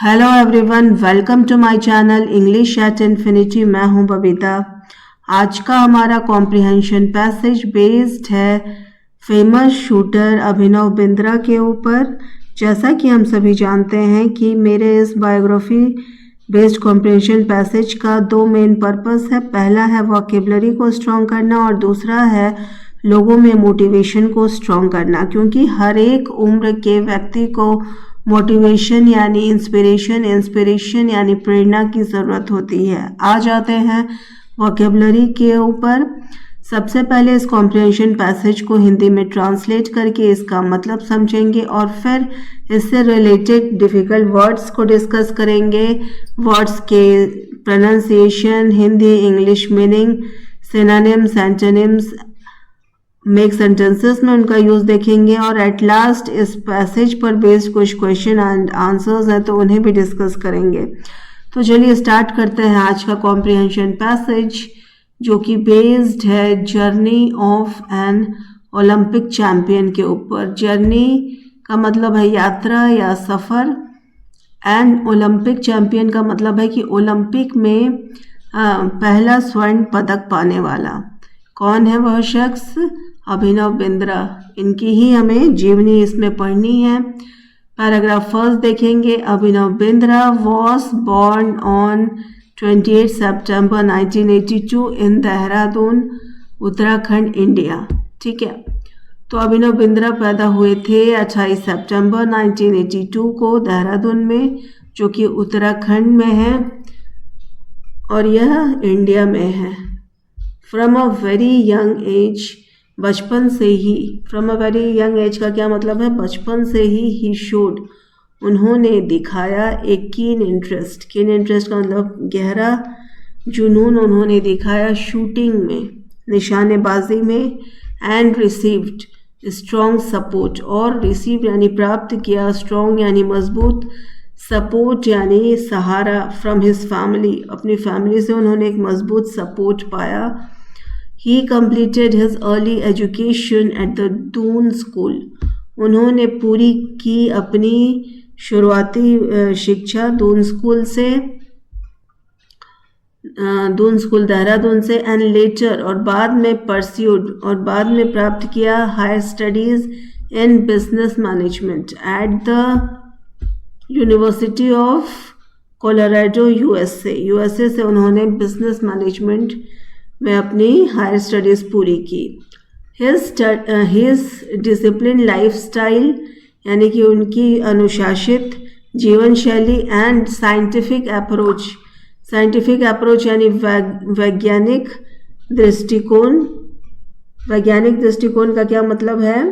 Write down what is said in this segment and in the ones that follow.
Hello everyone, welcome to my channel English at infinity. मैं हूं बबीता। आज का हमारा कॉम्प्रिहेंशन पैसेज बेस्ड है फेमस शूटर अभिनव बिंद्रा के ऊपर। जैसा कि हम सभी जानते हैं कि मेरे इस बायोग्राफी बेस्ड कॉम्प्रिहेंशन पैसेज का दो मेन पर्पस है। पहला है वोकेबलरी को स्ट्रॉन्ग करना और दूसरा है लोगों में मोटिवेशन को स्ट्रॉन्ग करना, क्योंकि हर एक उम्र के व्यक्ति को मोटिवेशन यानी इंस्पिरेशन यानी प्रेरणा की ज़रूरत होती है। आ जाते हैं वोकेबलरी के ऊपर। सबसे पहले इस कॉम्प्रिहेंशन पैसेज को हिंदी में ट्रांसलेट करके इसका मतलब समझेंगे और फिर इससे रिलेटेड डिफ़िकल्ट वर्ड्स को डिस्कस करेंगे। वर्ड्स के pronunciation, Hindi English meaning, synonyms, antonyms, make sentences में उनका यूज देखेंगे और एट लास्ट इस पैसेज पर बेस्ड कुछ क्वेश्चन एंड आंसर्स हैं तो उन्हें भी डिस्कस करेंगे। तो चलिए स्टार्ट करते हैं आज का कॉम्प्रिहेंशन पैसेज, जो कि बेस्ड है journey of an Olympic champion के ऊपर। जर्नी का मतलब है यात्रा या सफ़र, एंड ओलंपिक चैंपियन का मतलब है कि ओलंपिक में पहला स्वर्ण पदक पाने वाला। कौन है वह शख्स? अभिनव बिंद्रा। इनकी ही हमें जीवनी इसमें पढ़नी है। पैराग्राफ फर्स्ट देखेंगे। Abhinav Bindra was born on 28 September 1982 in Dehradun, Uttarakhand, India. ठीक है, तो अभिनव बिंद्रा पैदा हुए थे 28 सितंबर 1982 को देहरादून में, जो कि उत्तराखंड में है और यह इंडिया में है। From a very young age, बचपन से ही। From a very young age का क्या मतलब है? बचपन से ही शोड, उन्होंने दिखाया एक कीन इंटरेस्ट। कीन इंटरेस्ट का मतलब गहरा जुनून उन्होंने दिखाया शूटिंग में, निशानेबाजी में। एंड रिसीव्ड स्ट्रॉन्ग सपोर्ट, और रिसीव यानी प्राप्त किया, स्ट्रॉन्ग यानी मजबूत, सपोर्ट यानी सहारा, फ्रॉम हिज फैमिली, अपनी फैमिली से उन्होंने एक मजबूत सपोर्ट पाया। He completed his early education at the Doon School. उन्होंने पूरी की अपनी शुरुआती शिक्षा दून स्कूल से, दून स्कूल देहरादून से। एंड लेटर, और बाद में परस्यूड, और बाद में प्राप्त किया higher studies in business management at the university of Colorado, USA से उन्होंने बिजनेस मैनेजमेंट में अपनी हायर स्टडीज़ पूरी की। हिज डिसिप्लिन लाइफ स्टाइल, यानी कि उनकी अनुशासित जीवन शैली। एंड साइंटिफिक अप्रोच यानी वैज्ञानिक दृष्टिकोण। वैज्ञानिक दृष्टिकोण का क्या मतलब है?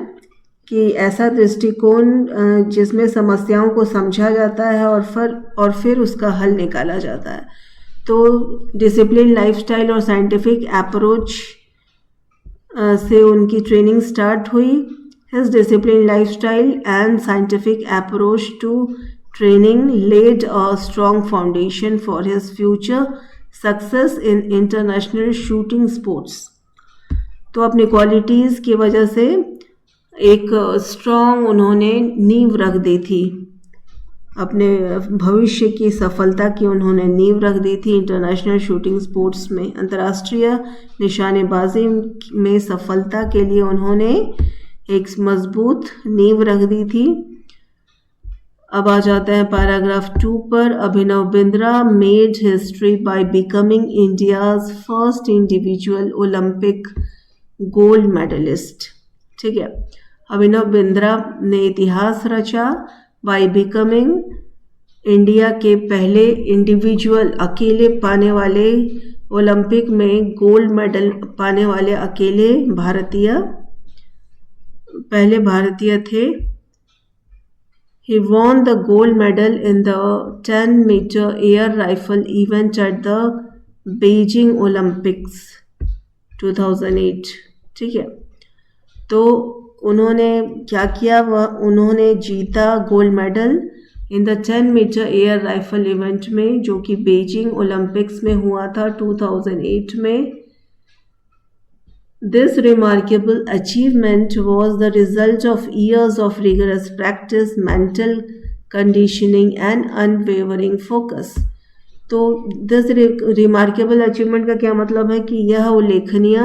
कि ऐसा दृष्टिकोण जिसमें समस्याओं को समझा जाता है और फिर उसका हल निकाला जाता है। तो डिसिप्लिन लाइफस्टाइल और साइंटिफिक अप्रोच से उनकी ट्रेनिंग स्टार्ट हुई। His discipline lifestyle and scientific approach to training led a strong foundation for his future success in international shooting sports. तो अपनी क्वालिटीज़ की वजह से एक स्ट्रॉन्ग उन्होंने नींव रख दी थी, अपने भविष्य की सफलता की उन्होंने नींव रख दी थी इंटरनेशनल शूटिंग स्पोर्ट्स में। अंतर्राष्ट्रीय निशानेबाजी में सफलता के लिए उन्होंने एक मजबूत नींव रख दी थी। अब आ जाते हैं पैराग्राफ 2 पर। Abhinav Bindra made history by becoming India's first individual Olympic gold medallist. ठीक है, अभिनव बिंद्रा ने इतिहास रचा बाय बिकमिंग, इंडिया के पहले इंडिविजुअल, अकेले पाने वाले, ओलंपिक में गोल्ड मेडल पाने वाले अकेले पहले भारतीय थे। He won the gold medal in the 10-meter air rifle event at the Beijing Olympics 2008। ठीक है, तो उन्होंने क्या किया? उन्होंने जीता गोल्ड मेडल इन द 10-मीटर एयर राइफल इवेंट में, जो कि बीजिंग ओलंपिक्स में हुआ था 2008 में। This remarkable achievement was the result of years of rigorous practice, mental conditioning and unwavering focus. तो दिस रिमार्केबल अचीवमेंट का क्या मतलब है कि यह उल्लेखनीय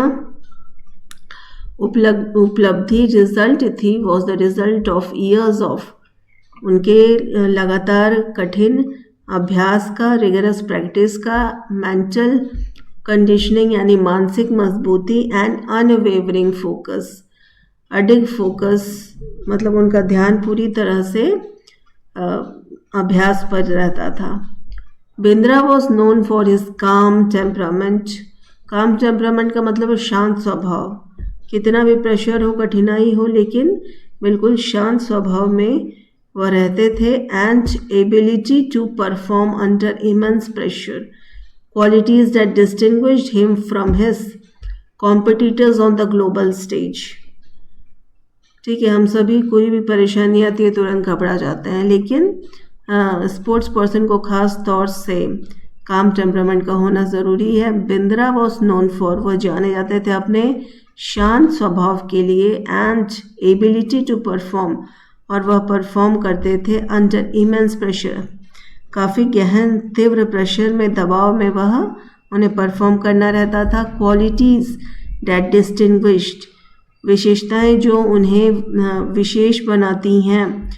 उपलब्धि रिजल्ट थी, was the result of years of, उनके लगातार कठिन अभ्यास का, रिगरस प्रैक्टिस का, मेंटल कंडीशनिंग यानी मानसिक मजबूती, एंड अनवेवरिंग फोकस, अडिग फोकस मतलब उनका ध्यान पूरी तरह से अभ्यास पर रहता था। Bindra was known for his calm temperament. काम टेम्परामेंट का मतलब है शांत स्वभाव, कितना भी प्रेशर हो, कठिनाई हो, लेकिन बिल्कुल शांत स्वभाव में वह रहते थे। And ability to perform under immense pressure, qualities that distinguished him from his competitors on the global stage. ठीक है, हम सभी कोई भी परेशानी आती है तुरंत घबरा जाते हैं, लेकिन स्पोर्ट्स पर्सन को खास तौर से काम टेम्परामेंट का होना ज़रूरी है। बिंद्रा वॉज नोन फॉर, वह जाने जाते थे अपने शांत स्वभाव के लिए, एंड एबिलिटी टू परफॉर्म, और वह परफॉर्म करते थे अंडर इमेंस प्रेशर, काफ़ी गहन तीव्र प्रेशर में, दबाव में वह उन्हें परफॉर्म करना रहता था। क्वालिटीज़ दैट डिस्टिंग्विश्ड, विशेषताएं जो उन्हें विशेष बनाती हैं,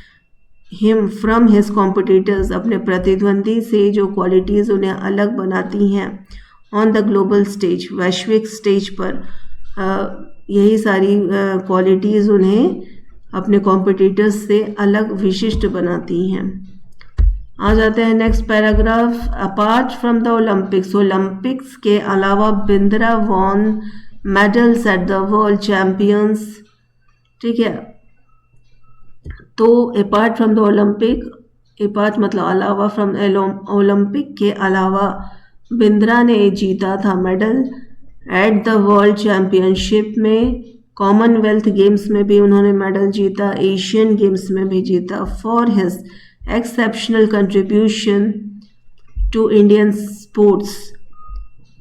हिम फ्रॉम हिज कॉम्पिटिटर्स, अपने प्रतिद्वंदी से जो क्वालिटीज़ उन्हें अलग बनाती हैं, ऑन द ग्लोबल स्टेज, वैश्विक स्टेज पर, यही सारी क्वालिटीज़ उन्हें अपने कॉम्पिटिटर्स से अलग विशिष्ट बनाती हैं। आ जाते हैं next paragraph. Apart from the Olympics, Olympics के अलावा Bindra won medals at the world champions. ठीक है, तो apart from the Olympic, apart मतलब अलावा, फ्रॉम ओलंपिक के अलावा बिंद्रा ने जीता था medal at the world championship में, कॉमनवेल्थ गेम्स में भी उन्होंने मेडल जीता, एशियन गेम्स में भी जीता। For his exceptional contribution to Indian sports.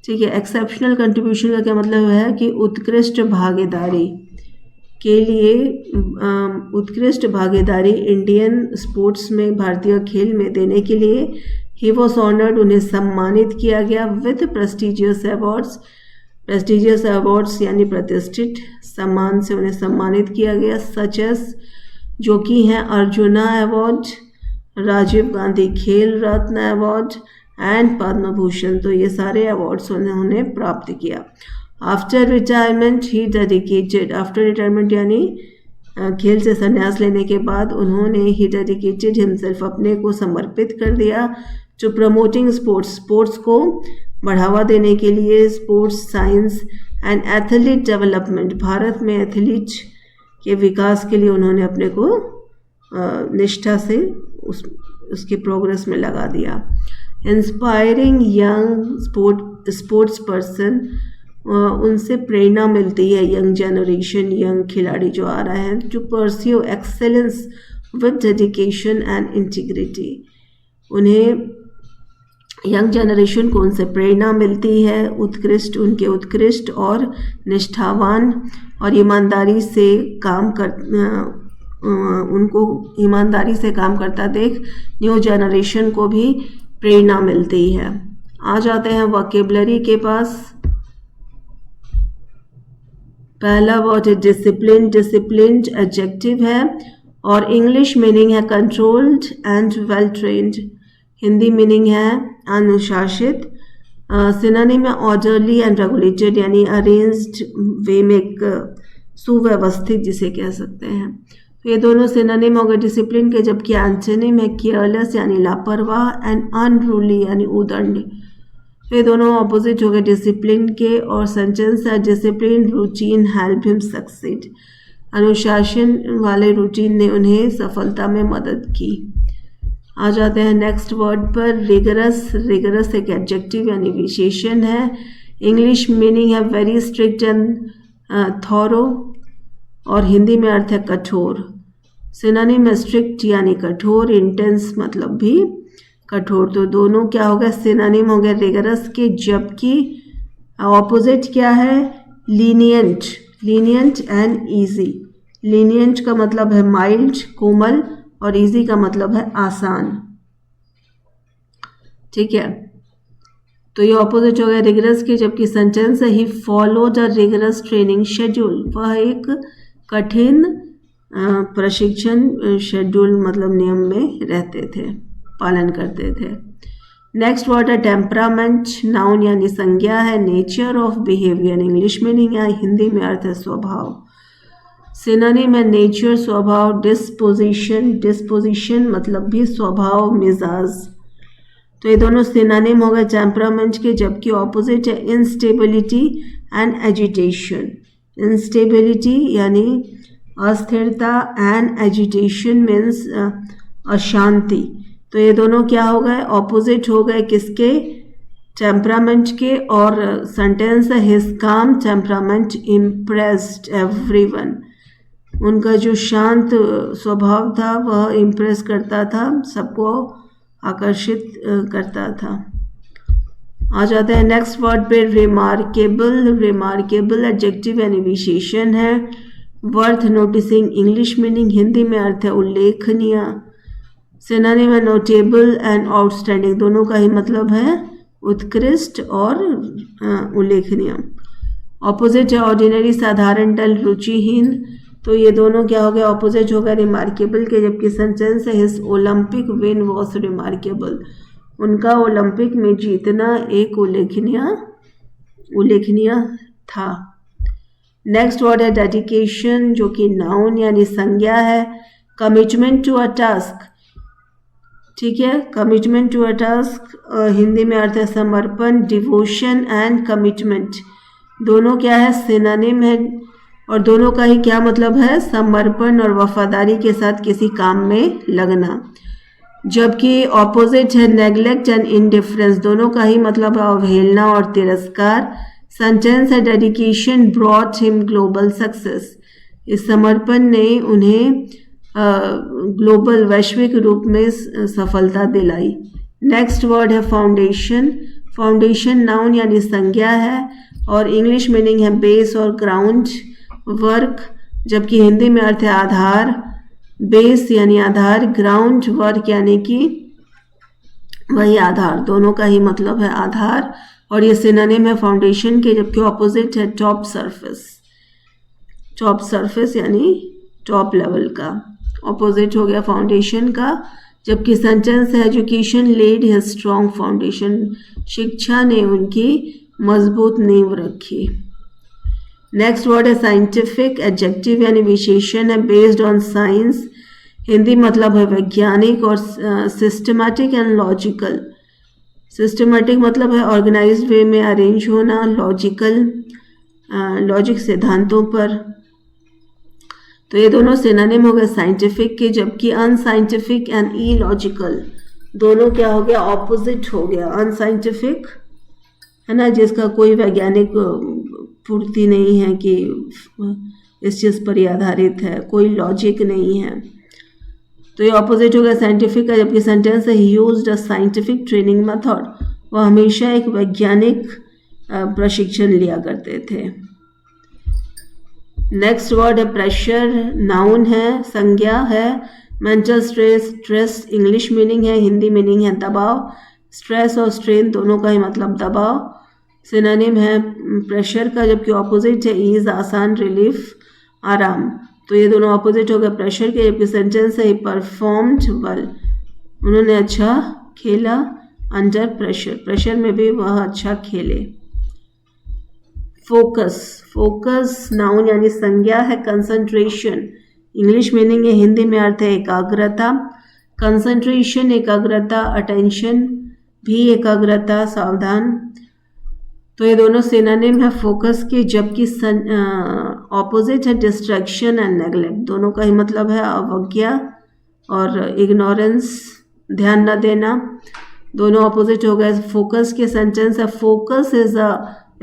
ठीक है, एक्सेप्शनल कंट्रीब्यूशन का क्या मतलब है कि उत्कृष्ट भागीदारी के लिए, उत्कृष्ट भागीदारी इंडियन स्पोर्ट्स में, भारतीय खेल में देने के लिए ही वॉज ऑनर्ड, उन्हें सम्मानित किया गया with prestigious awards. Prestigious awards यानी प्रतिष्ठित सम्मान से उन्हें सम्मानित किया गया, सच एस, जो कि हैं अर्जुना अवार्ड, राजीव गांधी खेल रत्न अवार्ड एंड पद्म भूषण। तो ये सारे अवार्ड्स उन्होंने प्राप्त किया। आफ्टर रिटायरमेंट ही डेडिकेटेड, आफ्टर रिटायरमेंट यानी खेल से संन्यास लेने के बाद उन्होंने ही डेडिकेटेड हिमसेल्फ, अपने को समर्पित कर दिया, टू प्रमोटिंग स्पोर्ट्स, स्पोर्ट्स को बढ़ावा देने के लिए, sports science and athlete development, Bharat में एथलीट के विकास के लिए उन्होंने अपने को निष्ठा से उसकी प्रोग्रेस में लगा दिया। इंस्पायरिंग यंग स्पोर्ट्स पर्सन, उनसे प्रेरणा मिलती है यंग जनरेशन, यंग खिलाड़ी जो आ रहे हैं, to pursue excellence with dedication and integrity. उन्हें यंग जनरेशन को उनसे प्रेरणा मिलती है, उत्कृष्ट, उनके उत्कृष्ट और निष्ठावान और ईमानदारी से काम कर, उनको ईमानदारी से काम करता देख न्यू जनरेशन को भी प्रेरणा मिलती है। आ जाते हैं वोकेबलरी के पास। पहला वर्ड है डिसिप्लिन, डिसिप्लिन्ड एडजेक्टिव है और इंग्लिश मीनिंग है controlled and well trained, Hindi meaning है अनुशासित। सिनोनिम है ऑर्डरली एंड रेगुलेटेड यानी अरेंज्ड वे में, एक सुव्यवस्थित जिसे कह सकते हैं। तो ये दोनों सिनोनिम हो गए डिसिप्लिन के, जबकि एंटोनिम है केयरलेस यानी लापरवाह एंड अनरूली यानी उदंड। तो ये दोनों ऑपोजिट हो गए डिसिप्लिन के। और सेंटेंस है discipline routine help him succeed, अनुशासन वाले रूटीन ने उन्हें सफलता में मदद की। आ जाते हैं नेक्स्ट वर्ड पर, रिगरस। रिगरस एक एडजेक्टिव यानी विशेषण है। इंग्लिश मीनिंग है वेरी स्ट्रिक्ट एंड थॉरो और हिंदी में अर्थ है कठोर। सिनोनिम है स्ट्रिक्ट यानी कठोर, इंटेंस मतलब भी कठोर। तो दोनों क्या हो गए, सिनोनिम हो गए रिगरस के, जबकि ऑपोजिट क्या है lenient, lenient and easy. Lenient का मतलब है माइल्ड, कोमल, और इजी का मतलब है आसान। ठीक है, तो ये ऑपोजिट हो गया रिगरस के, जबकि सेंटेंस है he followed a rigorous training schedule, वह एक कठिन प्रशिक्षण शेड्यूल मतलब नियम में रहते थे, पालन करते थे। नेक्स्ट वर्ड है टेम्परामेंट, नाउन यानी संज्ञा है, nature of behaviour English meaning है, हिंदी में अर्थ है स्वभाव। सिनोनिम है नेचर स्वभाव, डिस्पोजिशन, डिस्पोजिशन मतलब भी स्वभाव मिजाज। तो ये दोनों सिनोनिम हो गए टेम्परामेंट के, जबकि ऑपोजिट है इंस्टेबिलिटी एंड एजिटेशन। इंस्टेबिलिटी यानी अस्थिरता एंड एजिटेशन मीन्स अशांति। तो ये दोनों क्या हो गए, ऑपोजिट हो गए किसके, टेम्परामेंट के। और सेंटेंस है his calm temperament impressed everyone, उनका जो शांत स्वभाव था वह इम्प्रेस करता था, सबको आकर्षित करता था। आ जाते हैं नेक्स्ट वर्ड पे, रिमार्केबल। रिमार्केबल एडजेक्टिव यानी विशेषण है, worth noticing English meaning, Hindi में अर्थ है उल्लेखनीय। सिनोनिम है नोटेबल एंड आउटस्टैंडिंग, दोनों का ही मतलब है उत्कृष्ट और उल्लेखनीय। ऑपोजिट है ऑर्डिनरी साधारण, डल रुचिहीन। तो ये दोनों क्या हो गया, ऑपोजिट हो गया रिमार्केबल के, जबकि सेंटेंस है his Olympic win was remarkable, उनका ओलंपिक में जीतना एक उल्लेखनीय था। नेक्स्ट वर्ड है डेडिकेशन, जो कि नाउन यानी संज्ञा है, कमिटमेंट टू अ टास्क। ठीक है, commitment to a task Hindi में अर्थ है समर्पण, डिवोशन एंड कमिटमेंट दोनों क्या है, सिनोनिम है, और दोनों का ही क्या मतलब है, समर्पण और वफादारी के साथ किसी काम में लगना। जबकि ऑपोजिट है नेग्लेक्ट एंड इनडिफरेंस, दोनों का ही मतलब है अवहेलना और तिरस्कार। सेंटेंस है dedication brought him global success, इस समर्पण ने उन्हें ग्लोबल वैश्विक रूप में सफलता दिलाई। नेक्स्ट वर्ड है फाउंडेशन। फाउंडेशन नाउन यानी संज्ञा है, और इंग्लिश मीनिंग है बेस और ग्राउंड वर्क, जबकि हिंदी में अर्थ है आधार। बेस यानी आधार, ग्राउंड वर्क यानी कि वही आधार, दोनों का ही मतलब है आधार। और ये सिनोनिम है फाउंडेशन के, जबकि ऑपोजिट है टॉप सरफेस। टॉप सरफेस यानी टॉप लेवल का, ऑपोजिट हो गया फाउंडेशन का। जबकि सेंटेंस है education led his strong foundation, शिक्षा ने उनकी मजबूत नींव रखी। नेक्स्ट वर्ड है साइंटिफिक एडजेक्टिव यानी विशेषण है, बेस्ड ऑन साइंस, हिंदी मतलब है वैज्ञानिक, और सिस्टमैटिक एंड लॉजिकल। सिस्टमैटिक मतलब है ऑर्गेनाइज्ड वे में अरेंज होना, लॉजिकल लॉजिक सिद्धांतों पर। तो ये दोनों सिनोनिम हो गए साइंटिफिक के, जबकि अनसाइंटिफिक एंड इलॉजिकल दोनों क्या हो गया, ऑपोजिट हो गया। अनसाइंटिफिक है ना, जिसका कोई वैज्ञानिक पूर्ति नहीं है कि इस चीज़ पर ही आधारित है, कोई लॉजिक नहीं है, तो ये ऑपोजिट हो गया साइंटिफिक का। जबकि सेंटेंस है ही used a scientific training method, वह हमेशा एक वैज्ञानिक प्रशिक्षण लिया करते थे। नेक्स्ट वर्ड है प्रेशर, नाउन है, संज्ञा है, mental stress, stress English meaning है, हिंदी मीनिंग है दबाव। स्ट्रेस और स्ट्रेन दोनों का ही मतलब दबाव। सिनोनिम है प्रेशर का, जबकि ऑपोजिट है ईज आसान, रिलीफ आराम। तो ये दोनों ऑपोजिट हो गए प्रेशर के, जबकि सेंटेंस है परफॉर्म्ड वेल, उन्होंने अच्छा खेला अंडर प्रेशर, प्रेशर में भी वह अच्छा खेले। फोकस, फोकस नाउन यानी संज्ञा है, कंसंट्रेशन इंग्लिश मीनिंग है, हिंदी में अर्थ है एकाग्रता। कंसंट्रेशन एकाग्रता, अटेंशन भी एकाग्रता, सावधान। तो ये दोनों सिनोनिम है फोकस के, जबकि ऑपोजिट है डिस्ट्रैक्शन एंड नेग्लेक्ट, दोनों का ही मतलब है अवज्ञा और इग्नोरेंस, ध्यान न देना। दोनों ऑपोजिट हो गए फोकस के। सेंटेंस है focus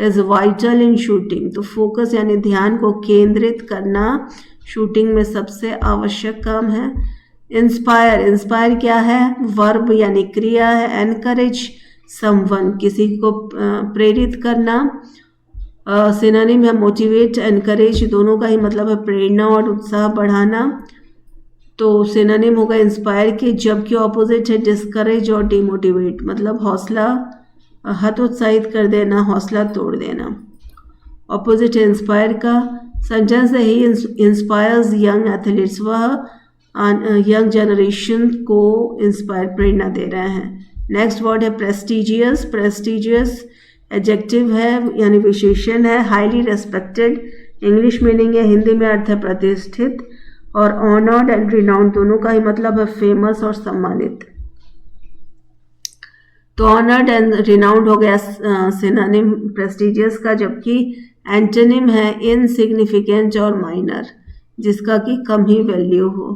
is vital in shooting, तो फोकस यानी ध्यान को केंद्रित करना शूटिंग में सबसे आवश्यक काम है। इंस्पायर, इंस्पायर क्या है, वर्ब यानी क्रिया है। एनकरेज समवन, किसी को प्रेरित करना। सिनोनिम है मोटिवेट, एनकरेज, दोनों का ही मतलब है प्रेरणा और उत्साह बढ़ाना। तो सिनोनिम होगा इंस्पायर के, जबकि ऑपोजिट है डिस्करेज और डिमोटिवेट, मतलब हौसला हतोत्साहित कर देना, हौसला तोड़ देना। ऑपोजिट है इंस्पायर का। सेंटेंस है ही इंस्पायर्स यंग एथलीट्स, वह यंग जनरेशन को इंस्पायर प्रेरणा दे रहे हैं। नेक्स्ट वर्ड है प्रेस्टिजियस। प्रेस्टिजियस एडजेक्टिव है यानी विशेषण है। हाईली रेस्पेक्टेड इंग्लिश मीनिंग है, हिंदी में अर्थ है प्रतिष्ठित। और ऑनर्ड एंड रिनाउंड दोनों का ही मतलब है फेमस और सम्मानित। तो ऑनर्ड एंड रिनाउंड हो गया सिनोनिम प्रेस्टिजियस का, जबकि एंटोनिम है इनसिग्निफिकेंट और माइनर, जिसका कि कम ही वैल्यू हो।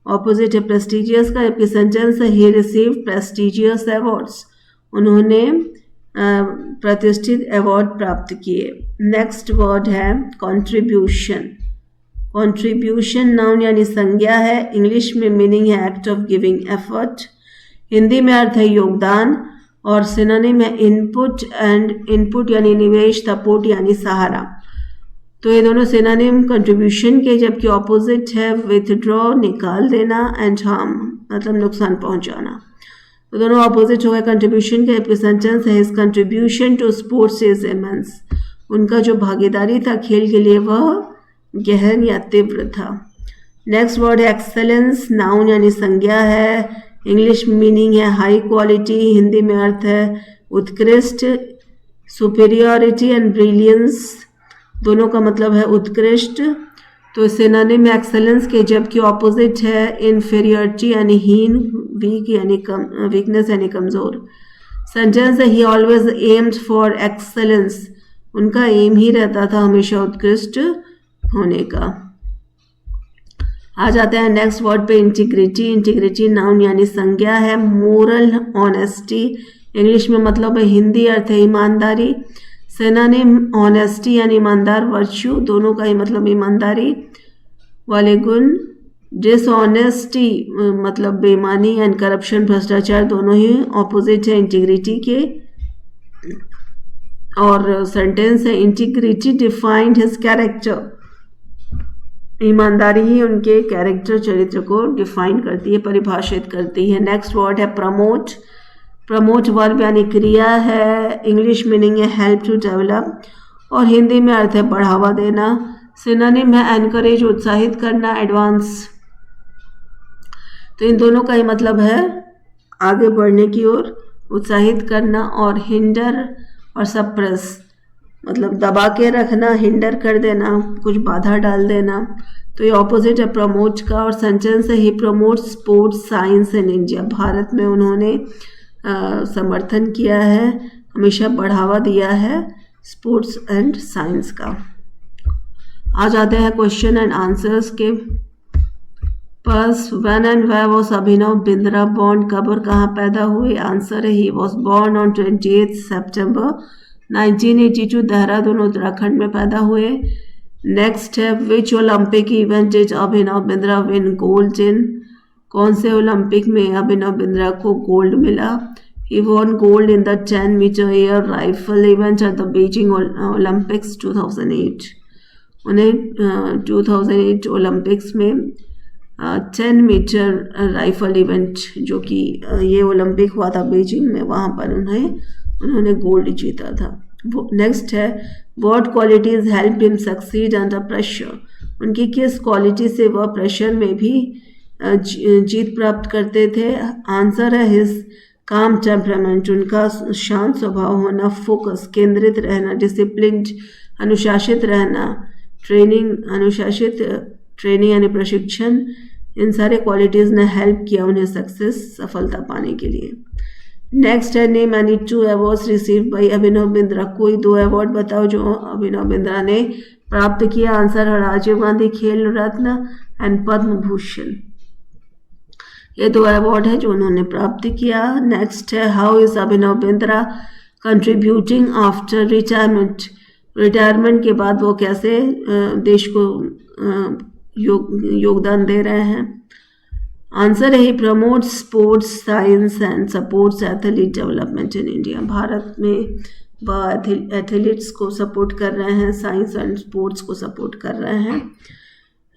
ऑपोजिट है प्रेस्टिजियस का, जबकि सेंटेंस है ही रिसीव प्रेस्टिजियस अवार्ड्स, उन्होंने प्रतिष्ठित अवार्ड प्राप्त किए। नेक्स्ट वर्ड है कॉन्ट्रीब्यूशन। कॉन्ट्रीब्यूशन नाउन यानी संज्ञा है, इंग्लिश में मीनिंग है act of giving effort, Hindi में अर्थ है योगदान। और सिनोनिम है इनपुट एंड इनपुट यानी निवेश, सपोर्ट यानी सहारा। तो ये दोनों सिनोनिम कंट्रीब्यूशन के, जबकि ऑपोजिट है विथड्रॉ निकाल देना एंड हार्म मतलब नुकसान पहुंचाना। तो दोनों ऑपोजिट हो गए कंट्रीब्यूशन के, जबकि सेंटेंस है his contribution to sports is immense, उनका जो भागीदारी था खेल के लिए वह गहन या तीव्र था। नेक्स्ट वर्ड है एक्सेलेंस नाउन यानी संज्ञा है, इंग्लिश मीनिंग है हाई क्वालिटी, हिंदी में अर्थ है उत्कृष्ट। सुपीरियरिटी एंड ब्रिलियंस दोनों का मतलब है उत्कृष्ट। तो सिनोनिम में एक्सेलेंस के, जबकि ऑपोजिट है इन्फीरियरिटी यानी हीन, वीक यानी कम, वीकनेस यानी कमजोर। सेंटेंस है ही ऑलवेज एम्ड फॉर एक्सेलेंस, उनका एम ही रहता था हमेशा उत्कृष्ट होने का। आ जाते हैं नेक्स्ट वर्ड पे इंटीग्रिटी। इंटीग्रिटी नाउन यानी संज्ञा है, मोरल ऑनेस्टी इंग्लिश में मतलब है, हिंदी अर्थ है ईमानदारी। सिनोनिम ऑनेस्टी यानी ईमानदार, वर्च्यू दोनों का ही मतलब ईमानदारी वाले गुण। डिसऑनेस्टी मतलब बेईमानी एंड करप्शन भ्रष्टाचार दोनों ही ऑपोजिट है इंटीग्रिटी के। और सेंटेंस है इंटीग्रिटी डिफाइंड हिज कैरेक्टर, ईमानदारी ही उनके कैरेक्टर चरित्र को डिफाइन करती है, परिभाषित करती है। नेक्स्ट वर्ड है प्रमोट। प्रमोट वर्ब यानी क्रिया है, इंग्लिश मीनिंग है हेल्प टू डेवलप और हिंदी में अर्थ है बढ़ावा देना। सिनोनिम है एनकरेज उत्साहित करना, एडवांस। तो इन दोनों का ही मतलब है आगे बढ़ने की ओर उत्साहित करना। और हिंडर और सप्रेस मतलब दबा के रखना, हिंडर कर देना, कुछ बाधा डाल देना। तो ये ऑपोजिट है प्रमोट का। और सेंटेंस है he promote sports science in India, Bharat में उन्होंने समर्थन किया है, हमेशा बढ़ावा दिया है स्पोर्ट्स एंड साइंस का। आ जाते हैं क्वेश्चन एंड आंसर्स के पास। When and where was Abhinav Bindra born, कब और कहाँ पैदा हुए? आंसर है he was born on 28 September 1982, Dehradun Uttarakhand में पैदा हुए। नेक्स्ट है which Olympic event did Abhinav Bindra win gold in, कौन से ओलंपिक में अभिनव बिंद्रा को गोल्ड मिला? He won gold in the 10 metre air rifle event at the Beijing Olympics 2008। उन्हें 2008 ओलंपिक्स में 10 मीटर राइफल इवेंट जो कि ये ओलंपिक हुआ था बीजिंग में, वहाँ पर उन्होंने गोल्ड जीता था। नेक्स्ट है what qualities help him succeed under pressure, उनकी किस क्वालिटी से वह प्रेशर में भी जीत प्राप्त करते थे? आंसर है हिज काम टेम्परामेंट, उनका शांत स्वभाव होना, फोकस केंद्रित रहना, डिसिप्लिन्ड अनुशासित रहना, अनुशासित ट्रेनिंग यानी प्रशिक्षण, इन सारे क्वालिटीज़ ने हेल्प किया उन्हें सफलता पाने के लिए। नेक्स्ट है name any 2 awards received by Abhinav Bindra, कोई 2 अवार्ड बताओ जो अभिनव बिंद्रा ने प्राप्त किया। आंसर है राजीव गांधी खेल रत्न एंड पद्म भूषण, ये 2 अवार्ड है जो उन्होंने प्राप्त किया। नेक्स्ट है how is Abhinav Bindra contributing after retirement, retirement के बाद वो कैसे देश को योगदान दे रहे हैं? आंसर है he promote sports science and supports athlete development in India, Bharat में वह एथलीट्स को सपोर्ट कर रहे हैं, साइंस एंड स्पोर्ट्स को सपोर्ट कर रहे हैं।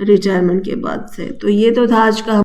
रिटायरमेंट के बाद से। तो ये तो था आज का